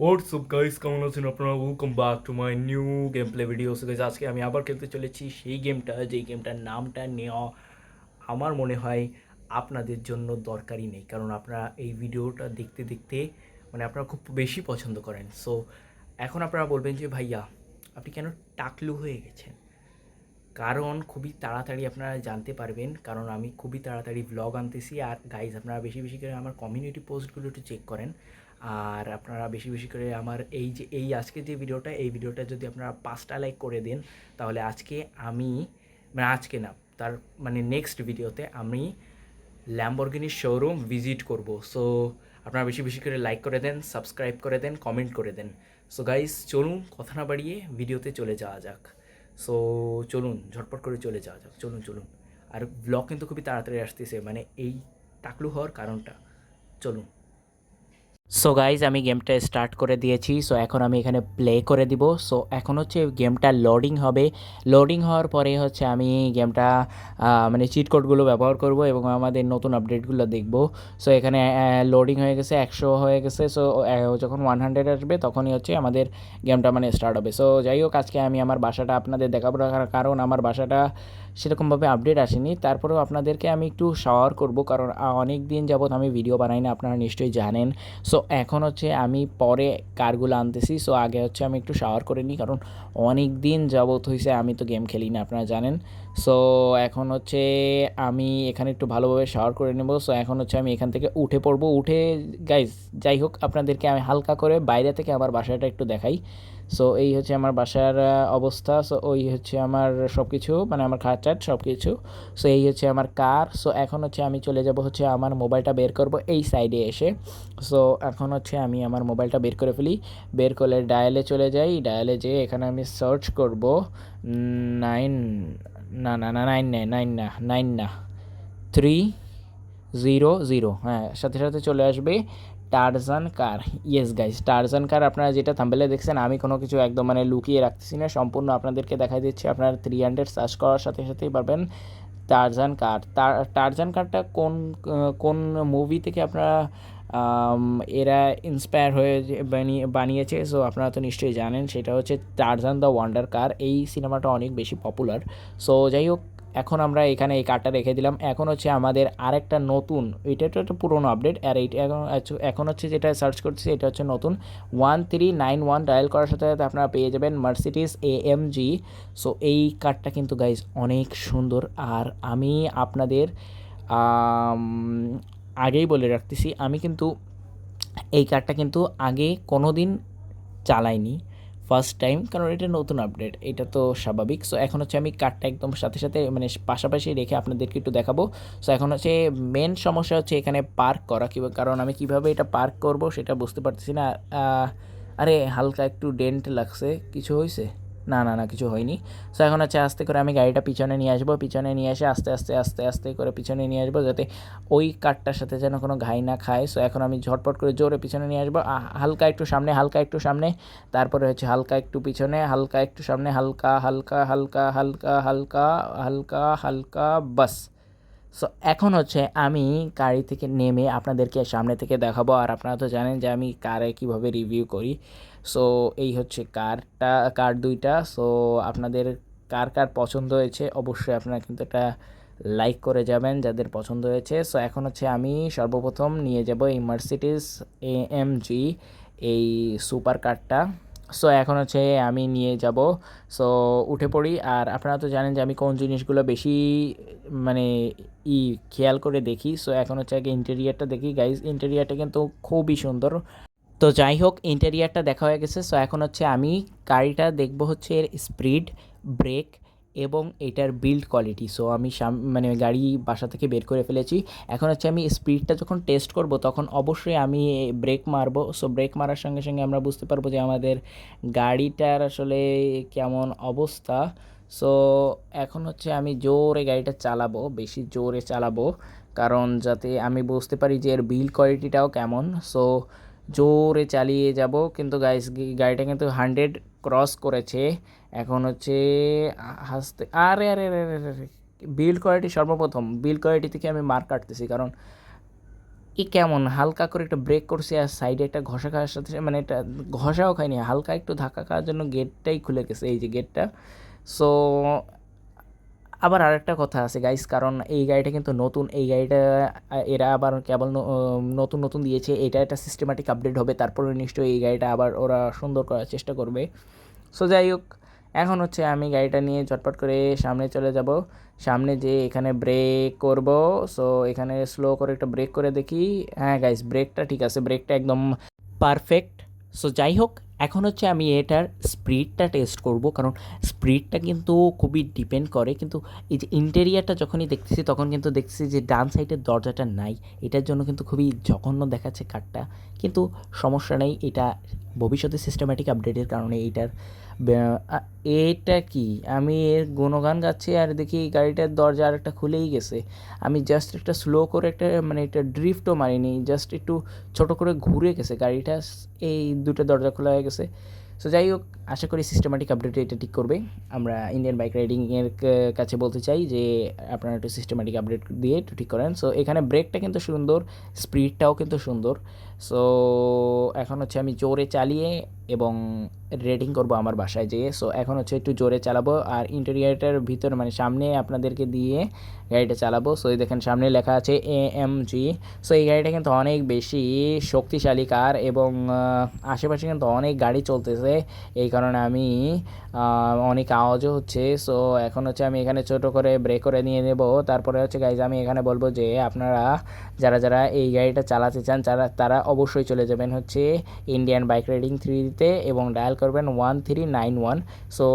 WhatsApp guys, কেমন আছেন আপনারা? Welcome back to my new game play video. Guys, আজকে আমি আবার খেলতে চলেছি সেই গেমটা, যেই গেমটার নামটা নেওয়া আমার মনে হয় আপনাদের জন্য দরকারই নেই, কারণ আপনারা এই ভিডিওটা দেখতে দেখতে মানে আপনারা খুব বেশি পছন্দ করেন। সো এখন আপনারা বলবেন যে ভাইয়া আপনি কেন টাকলু হয়ে গেছেন? কারণ খুবই তাড়াতাড়ি আপনারা জানতে পারবেন, কারণ আমি খুবই তাড়াতাড়ি ভ্লগ আনতেছি। আর গাইজ, আপনারা বেশি বেশি করে আমার কমিউনিটি পোস্টগুলো একটু চেক করেন। আর আপনারা বেশি বেশি করে আমার এই আজকে যে ভিডিওটা, এই ভিডিওটা যদি আপনারা 5টা লাইক করে দেন, তাহলে আজকে আমি মানে আজকে না, তার মানে নেক্সট ভিডিওতে আমি ল্যাম্বরগিনির শোরুম ভিজিট করব। সো আপনারা বেশি বেশি করে লাইক করে দেন, সাবস্ক্রাইব করে দেন, কমেন্ট করে দেন। সো গাইস, চলুন কথা না বাড়িয়ে ভিডিওতে চলে যাওয়া যাক। সো চলুন ঝটপট করে চলে যাওয়া যাক, চলুন চলুন। আর ব্লগ কিন্তু খুবই তাড়াতাড়ি আসতেছে, মানে এই টাকলু হওয়ার কারণটা। চলুন। সো গাইজ, আমি গেমটা স্টার্ট করে দিয়েছি। সো এখন আমি এখানে প্লে করে দিব। সো এখন হচ্ছে গেমটা লোডিং হবে। লোডিং হওয়ার পরে হচ্ছে আমি গেমটা মানে চিট কোডগুলো ব্যবহার করব এবং আমাদের নতুন আপডেটগুলো দেখব। সো এখানে লোডিং হয়ে গেছে, 100 হয়ে গেছে। সো যখন 100 আসবে তখনই হচ্ছে আমাদের গেমটা মানে স্টার্ট হবে। সো যাই হোক, আজকে আমি আমার বাসাটা আপনাদের দেখাবো না, কারণ আমার বাসাটা সেরকমভাবে আপডেট আসেনি। তারপরেও আপনাদেরকে আমি একটু শাওয়ার করব, কারণ অনেক দিন যাবৎ আমি ভিডিও বানাই না, আপনারা নিশ্চয়ই জানেন। সো এখন হচ্ছে আমি পরে কারগুলো আনতেছি। সো আগে হচ্ছে আমি একটু শাওয়ার করে নিই, কারণ অনেক দিন যাবৎ হয়েছে আমি তো গেম খেলি না, আপনারা জানেন। সো এখন হচ্ছে আমি এখানে একটু ভালোভাবে শাওয়ার করে নেব। সো এখন হচ্ছে আমি এখান থেকে উঠে পড়বো। উঠে গাইজ, যাই হোক, আপনাদেরকে আমি হালকা করে বাইরে থেকে আমার বাসাটা একটু দেখাই। সো এই হচ্ছে আমার বাসার অবস্থা। সো ওই হচ্ছে আমার সব কিছু, মানে আমার খাট টাট সব কিছু। সো এই হচ্ছে আমার কার। সো এখন হচ্ছে আমি চলে যাব, হচ্ছে আমার মোবাইলটা বের করব এই সাইডে এসে। সো এখন হচ্ছে আমি আমার মোবাইলটা বের করে ফেলি। বের করলে ডায়ালে চলে যাই। ডায়ালে যেয়ে এখানে আমি সার্চ করব 9, না না না, 9 নেই, 9 না, 9 না, 300, হ্যাঁ, সাথে সাথে চলে আসবে টারজান কার। ইয়েস গাইস, টারজান কার। আপনারা যেটা থাম্বনেলে দেখছেন, আমি কোনো কিছু একদম মানে লুকিয়ে রাখতেছি না, সম্পূর্ণ আপনাদেরকে দেখাই দিচ্ছি। আপনারা 300 সার্চ করার সাথে সাথেই পারবেন টারজান কার। টারজান কারটা কোন কোন মুভি থেকে আপনারা এরা ইন্সপায়ার হয়ে বানিয়েছে, সো আপনারা তো নিশ্চয়ই জানেন। সেটা হচ্ছে টারজান দ্য ওয়ান্ডার কার। এই সিনেমাটা অনেক বেশি পপুলার। সো যাই হোক, এখন আমরা এখানে এই কার্ডটা রেখে দিলাম। এখন হচ্ছে আমাদের আরেকটা নতুন, এটা তো একটা পুরোনো আপডেট, আর এইটা এখন হচ্ছে যেটা সার্চ করছি এটা হচ্ছে নতুন 1391। ডায়াল করার সাথে সাথে আপনারা পেয়ে যাবেন মার্সিডিজ AMG। সো এই কার্ডটা কিন্তু গাইজ অনেক সুন্দর। আর আমি আপনাদের আম, আগেই বলে রাখতেছি, আমি কিন্তু এই কার্ডটা কিন্তু আগে কোনো দিন চালাইনি, ফার্স্ট টাইম, কারণ এটা নতুন আপডেট, এটা তো স্বাভাবিক। সো এখন হচ্ছে আমি কার্ডটা একদম সাথে সাথে মানে পাশাপাশি রেখে আপনাদেরকে একটু দেখাবো। সো এখন হচ্ছে মেন সমস্যা হচ্ছে এখানে পার্ক করা, কারণ আমি কিভাবে এটা পার্ক করব সেটা বুঝতে পারতেছি না। আরে হালকা একটু ডেন্ট লাগছে, কিছু হয়েছে? না না না, কিছু হয়নি। সো এখন হচ্ছে আস্তে করে আমি গাড়িটা পিছনে নিয়ে আসবো, পিছনে নিয়ে এসে আস্তে আস্তে আস্তে আস্তে করে পিছনে নিয়ে আসবো, যাতে ওই কাঠটার সাথে যেন কোনো ঘাই না খায়। সো এখন আমি ঝটপট করে জোরে পিছনে নিয়ে আসবো, হালকা একটু সামনে, হালকা একটু সামনে, তারপরে হচ্ছে হালকা একটু পিছনে, হালকা একটু সামনে, হালকা হালকা হালকা হালকা হালকা হালকা হালকা, বাস। সো এখন হচ্ছে আমি গাড়ি থেকে নেমে আপনাদেরকে সামনে থেকে দেখাবো। আর আপনারা তো জানেন যে আমি কারে কীভাবে রিভিউ করি। সো এই হচ্ছে কার দুইটা। সো আপনাদের কার কার পছন্দ হয়েছে অবশ্যই আপনারা কিন্তু একটা লাইক করে যাবেন যাদের পছন্দ হয়েছে। সো এখন হচ্ছে আমি সর্বপ্রথম নিয়ে যাব এই মার্সিডিজ AMG, এই সুপার কারটা। সো এখন হচ্ছে আমি নিয়ে যাব। সো উঠে পড়ি। আর আপনারা তো জানেন যে আমি কোন জিনিসগুলো বেশি মানে ই খেয়াল করে দেখি। সো এখন হচ্ছে আগে ইন্টেরিয়ারটা দেখি গাইজ, ইন্টেরিয়ারটা কিন্তু খুবই সুন্দর। তো যাই হোক, ইন্টেরিয়ারটা দেখা হয়ে গেছে। সো এখন হচ্ছে আমি গাড়িটা দেখবো হচ্ছে এর স্পিড, ব্রেক এবং এটার বিল্ড কোয়ালিটি। সো আমি মানে গাড়ি বাসা থেকে বের করে ফেলেছি। এখন হচ্ছে আমি স্পিডটা যখন টেস্ট করব তখন অবশ্যই আমি ব্রেক মারবো। সো ব্রেক মারার সঙ্গে সঙ্গে আমরা বুঝতে পারবো যে আমাদের গাড়িটার আসলে কেমন অবস্থা। সো এখন হচ্ছে আমি জোরে গাড়িটা চালাবো, বেশি জোরে চালাবো, কারণ যাতে আমি বুঝতে পারি যে এর বিল্ড কোয়ালিটিটাও কেমন। সো জোরে চালিয়ে যাব, কিন্তু গাইস গাড়িটা কিন্তু 100 ক্রস করেছে। এখন হচ্ছে হাসতে, আরে আরে আরে আরে, বিল্ড কোয়ালিটি সর্বপ্রথম, বিল্ড কোয়ালিটি থেকে আমি মার্ক কাটতেছি, কারণ কেমন হালকা করে একটা ব্রেক করছি আর সাইডে একটা ঘষা খাওয়ার সাথে মানে এটা ঘষাও খাইনি, হালকা একটু ধাক্কা খাওয়ার জন্য গেটটাই খুলে গেছে, এই যে গেটটা। সো আবার আরেকটা কথা আছে গাইস, কারণ এই গাড়িটা কিন্তু নতুন, এই গাড়িটা এরা আবার কেবল নতুন নতুন দিয়েছে, এটা একটা সিস্টেম্যাটিক আপডেট হবে, তারপরে নিশ্চয়ই এই গাড়িটা আবার ওরা সুন্দর করার চেষ্টা করবে। সো যাই হোক, এখন হচ্ছে আমি গাড়িটা নিয়ে ঝটপট করে সামনে চলে যাব। সামনে যে এখানে ব্রেক করব, সো এখানে স্লো করে একটা ব্রেক করে দেখি। হ্যাঁ গাইস, ব্রেকটা ঠিক আছে, ব্রেকটা একদম পারফেক্ট। সো যাই হোক, এখন হচ্ছে আমি এটার স্পিডটা টেস্ট করব, কারণ স্পিডটা কিন্তু খুবই ডিপেন্ড করে। কিন্তু এই যে ইন্টেরিয়ারটা যখনই দেখতেছি তখন কিন্তু দেখতেছি যে ডান সাইডের দরজাটা নাই, এটার জন্য কিন্তু খুবই জঘন্য দেখাচ্ছে কারটা। কিন্তু সমস্যা নেই, এটা ভবিষ্যতে সিস্টেম্যাটিক আপডেটের কারণে এইটার এটা কি আমি এর গুণগান গাচ্ছি আর দেখি গাড়িটার দরজা আর একটা খুলেই গেছে। আমি জাস্ট একটা স্লো করে একটা মানে একটা ড্রিফটও মারিনি, জাস্ট একটু ছোট করে ঘুরে গেছে গাড়িটা, এই দুটো দরজা খোলা হয়ে গেছে। সো যাই হোক, আশা করি সিস্টেম্যাটিক আপডেটে এটা ঠিক করবে। আমরা ইন্ডিয়ান বাইক রাইডিংয়ের কাছে বলতে চাই যে আপনারা একটু সিস্টেম্যাটিক আপডেট দিয়ে একটু ঠিক করেন। সো এখানে ব্রেকটা কিন্তু সুন্দর, স্পিডটাও কিন্তু সুন্দর। সো এখন হচ্ছে আমি জোরে চালিয়ে এবং রেডিং করব আমার বাসায় যেয়ে। সো এখন হচ্ছে একটু জোরে চালাবো আর ইন্টেরিয়রটার ভিতর মানে সামনে আপনাদেরকে দিয়ে গাড়িটা চালাবো। সো এই দেখেন সামনে লেখা আছে AMG। সো এই গাড়িটা কিন্তু অনেক বেশি শক্তিশালী কার এবং আশেপাশে কিন্তু অনেক গাড়ি চলতেছে, এই কারণে আমি অনেক আওয়াজও হচ্ছে। সো এখন হচ্ছে আমি এখানে ছোট করে ব্রেক করে নিয়ে নেব। তারপরে হচ্ছে গাইজ আমি এখানে বলবো যে আপনারা যারা যারা এই গাড়িটা চালাতে চান তারা অবশ্যই চলে যাবেন হচ্ছে ইন্ডিয়ান বাইক রাইডিং 3-তে এবং ডায়াল করবেন 1391। সো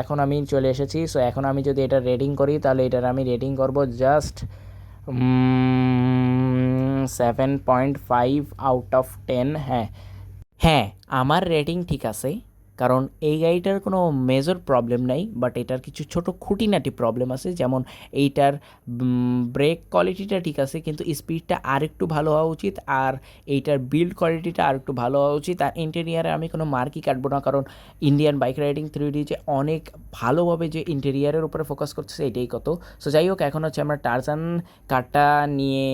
এখন আমি চলে এসেছি। সো এখন আমি যদি এটা রেটিং করি তাহলে এটার আমি রেটিং করব জাস্ট 7.5/10। হ্যাঁ হ্যাঁ, আমার রেটিং ঠিক আছে, কারণ এই গাড়িটার কোনো মেজর প্রবলেম নাই, বাট এটার কিছু ছোট খুঁটিনাটি প্রবলেম আছে। যেমন এইটার ব্রেক কোয়ালিটিটা ঠিক আছে, কিন্তু স্পিডটা আরেকটু ভালো হওয়া উচিত, আর এইটার বিল্ড কোয়ালিটিটা আরেকটু ভালো হওয়া উচিত। আর ইন্টেরিয়ারে আমি কোনো মার্কই কাটবো না, কারণ ইন্ডিয়ান বাইক রাইডিং 3D যে অনেক ভালোভাবে যে ইন্টেরিয়ারের উপরে ফোকাস করতেছে এটাই কত। সো যাই হোক, এখন হচ্ছে আমরা টারজান কারটা নিয়ে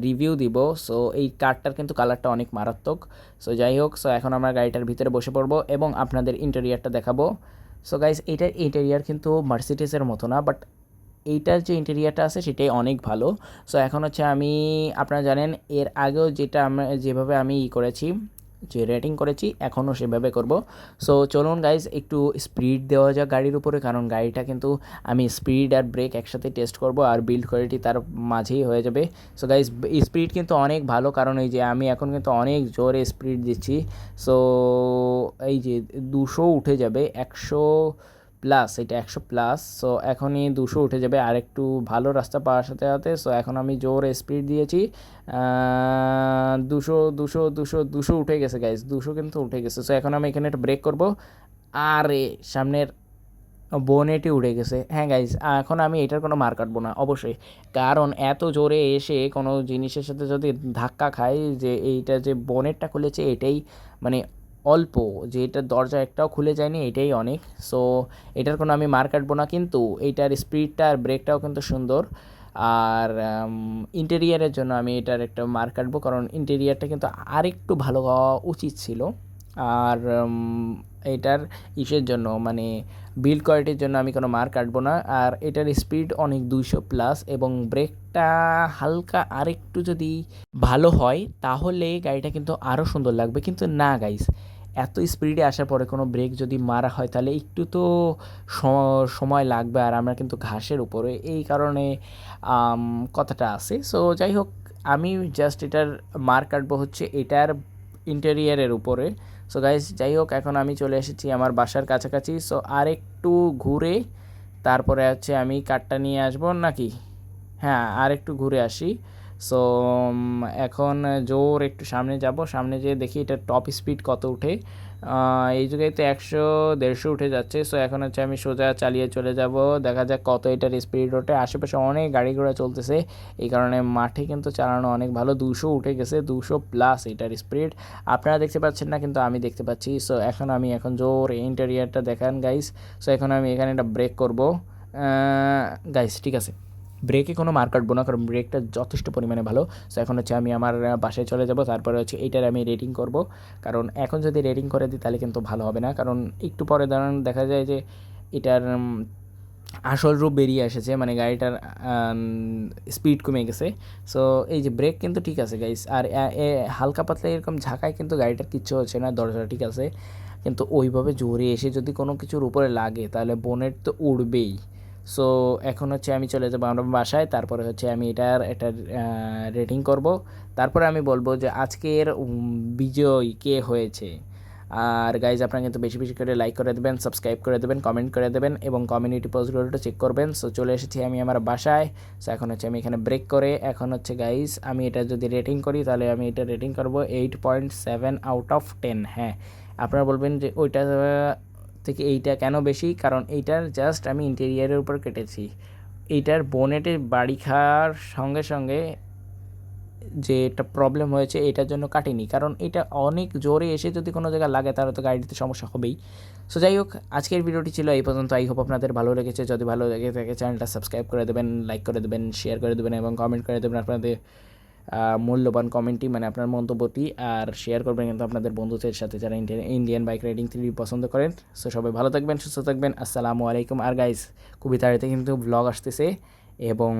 রিভিউ দিব। সো এই কারটার কিন্তু কালারটা অনেক মারাত্মক। সো যাই হোক, সো এখন আমরা গাড়িটার ভিতরে বসে পড়বো এবং আপনাদের ইন্টেরিয়ারটা দেখাবো। সো গাইজ, এইটার ইন্টেরিয়ার কিন্তু মার্সিডিসের মতো না, বাট এইটার যে ইন্টেরিয়ারটা আছে সেটাই অনেক ভালো। সো এখন হচ্ছে আমি, আপনারা জানেন এর আগেও যেটা আমরা যেভাবে আমি করেছি, যে রেটিং করেছি, এখনও সেভাবে করব। সো চলুন গাইজ, একটু স্পিড দেওয়া যাক গাড়ির উপরে, কারণ গাড়িটা কিন্তু আমি স্পিড আর ব্রেক একসাথে টেস্ট করব আর বিল্ড কোয়ালিটি তার মাঝেই হয়ে যাবে। সো গাইজ, স্পিড কিন্তু অনেক ভালো, কারণ এই যে আমি এখন কিন্তু অনেক জোরে স্পিড দিচ্ছি। সো এই যে 200 উঠে যাবে, 100+, এটা 100+। সো এখনই 200 উঠে যাবে আর একটু ভালো রাস্তা পাওয়ার সাথে সাথে। সো এখন আমি জোরে স্পিড দিয়েছি, 200 উঠে গেছে গাইজ, 200 কিন্তু উঠে গেছে। সো এখন আমি এখানে একটা ব্রেক করব, আর সামনের বোনেটই উঠে গেছে। হ্যাঁ গাইজ, এখন আমি এটার কোনো মার কাটবো না অবশ্যই, কারণ এত জোরে এসে কোনো জিনিসের সাথে যদি ধাক্কা খায়, যে এইটা যে বোনেটটা খুলেছে এটাই মানে অল্প, যে এটার দরজা একটাও খুলে যায়নি এটাই অনেক। সো এটার কোনো আমি মার কাটবো না, কিন্তু এইটার স্পিডটা আর ব্রেকটাও কিন্তু সুন্দর। আর ইন্টেরিয়ারের জন্য আমি এটার একটা মার কাটবো, কারণ ইন্টেরিয়ারটা কিন্তু আরেকটু ভালো হওয়া উচিত ছিল। আর এটার ইসের জন্য মানে বিল্ড কোয়ালিটির জন্য আমি কোনো মার্ক কাটবো না। আর এটার স্পিড অনেক 200+, এবং ব্রেকটা হালকা আরেকটু যদি ভালো হয় তাহলে গাড়িটা কিন্তু আরও সুন্দর লাগবে। কিন্তু না গাইস, এত স্পিডে আসার পরে কোনো ব্রেক যদি মারা হয় তাহলে একটু তো সময় লাগবে, আর আমরা কিন্তু ঘাসের উপরে, এই কারণে কথাটা আছে। সো যাই হোক, আমি জাস্ট এটার মার্ক কাটবো হচ্ছে এটার ইন্টেরিয়ারের উপরে। সো গাইজ, যাই হোক, এখন আমি চলে এসেছি আমার বাসার কাছাকাছি। সো আর একটু ঘুরে তারপরে হচ্ছে আমি কারটা নিয়ে আসবো নাকি, হ্যাঁ আর একটু ঘুরে আসি। সো এখন জোর একটু সামনে যাব, সামনে যেয়ে দেখি এটা টপ স্পিড কত উঠে। এই জায়গায় তো 100-150 উঠে যাচ্ছে। সো এখন হচ্ছে আমি সোজা চালিয়ে চলে যাব, দেখা যাক কত এটার স্পিড ওঠে। আশেপাশে অনেক গাড়ি ঘোড়া চলতেছে, এই কারণে মাঠে কিন্তু চালানো অনেক ভালো। 200 উঠে গেছে, 200+ এটার স্পিড। আপনারা দেখতে পাচ্ছেন না, কিন্তু আমি দেখতে পাচ্ছি। সো এখন জোর ইন্টেরিয়ারটা দেখান গাইস। সো এখন আমি এখানে একটা ব্রেক করব গাইস, ঠিক আছে, ব্রেকে কোনো মার্ক কাটবো না, কারণ ব্রেকটা যথেষ্ট পরিমাণে ভালো। সো এখন হচ্ছে আমি আমার বাসায় চলে যাব, তারপরে হচ্ছে এইটার আমি রেটিং করব, কারণ এখন যদি রেটিং করে দিই তাহলে কিন্তু ভালো হবে না, কারণ একটু পরে দেখা যায় যে এটার আসল রূপ বেরিয়ে এসেছে, মানে গাড়িটার স্পিড কমে গেছে। সো এই যে ব্রেক কিন্তু ঠিক আছে গাইস, আর হালকা পাতলা এরকম ঝাঁকায় কিন্তু গাড়িটার কিচ্ছু হচ্ছে না, দরজা ঠিক আছে। কিন্তু ওইভাবে জোরে এসে যদি কোনো কিছুর উপরে লাগে তাহলে বোনেট তো উড়বেই। সো এখন হচ্ছে আমি চলে যাবো আমার বাসায়, তারপরে হচ্ছে আমি এটার রেটিং করব, তারপরে আমি বলবো যে আজকের বিজয়ী কে হয়েছে। আর গাইজ আপনারা কিন্তু বেশি বেশি করে লাইক করে দেবেন, সাবস্ক্রাইব করে দেবেন, কমেন্ট করে দেবেন এবং কমিউনিটি পোস্টগুলো চেক করবেন। সো চলে এসেছি আমি আমার বাসায়। সো এখন হচ্ছে আমি এখানে ব্রেক করে, এখন হচ্ছে গাইজ আমি এটা যদি রেটিং করি তাহলে আমি এটা রেটিং করবো 8.7/10। হ্যাঁ, আপনারা বলবেন যে ওইটা থেকে এইটা কেন বেশি, কারণ এইটার জাস্ট আমি ইন্টেরিয়ারের উপর কেটেছি, এইটার বোনেটে বাড়ি খাওয়ার সঙ্গে সঙ্গে যে একটা প্রবলেম হয়েছে এটার জন্য কাটিনি, কারণ এটা অনেক জোরে এসে যদি কোনো জায়গায় লাগে তাহলে তো গাড়িতে সমস্যা হবেই। সো যাই হোক, আজকের ভিডিওটি ছিল এই পর্যন্ত। আই হোপ আপনাদের ভালো লেগেছে। যদি ভালো লেগে থাকে চ্যানেলটা সাবস্ক্রাইব করে দেবেন, লাইক করে দেবেন, শেয়ার করে দেবেন এবং কমেন্ট করে দেবেন আপনাদের মূল্যবান কমেন্টটি, মানে আপনার মন্তব্যটি, আর শেয়ার করবেন কিন্তু আপনাদের বন্ধুদের সাথে যারা ইন্ডিয়ান বাইক রাইডিং 3D পছন্দ করেন। সো সবাই ভালো থাকবেন, সুস্থ থাকবেন, আসসালামু আলাইকুম। আর গাইজ খুবই তাড়াতাড়ি কিন্তু ব্লগ আসতেছে এবং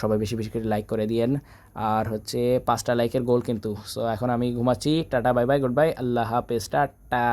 সবাই বেশি বেশি করে লাইক করে দিয়েন, আর হচ্ছে 5টা লাইকের গোল কিন্তু। সো এখন আমি ঘুমাচ্ছি, tata, bye bye, goodbye, আল্লাহ হাফেজ, টাটা।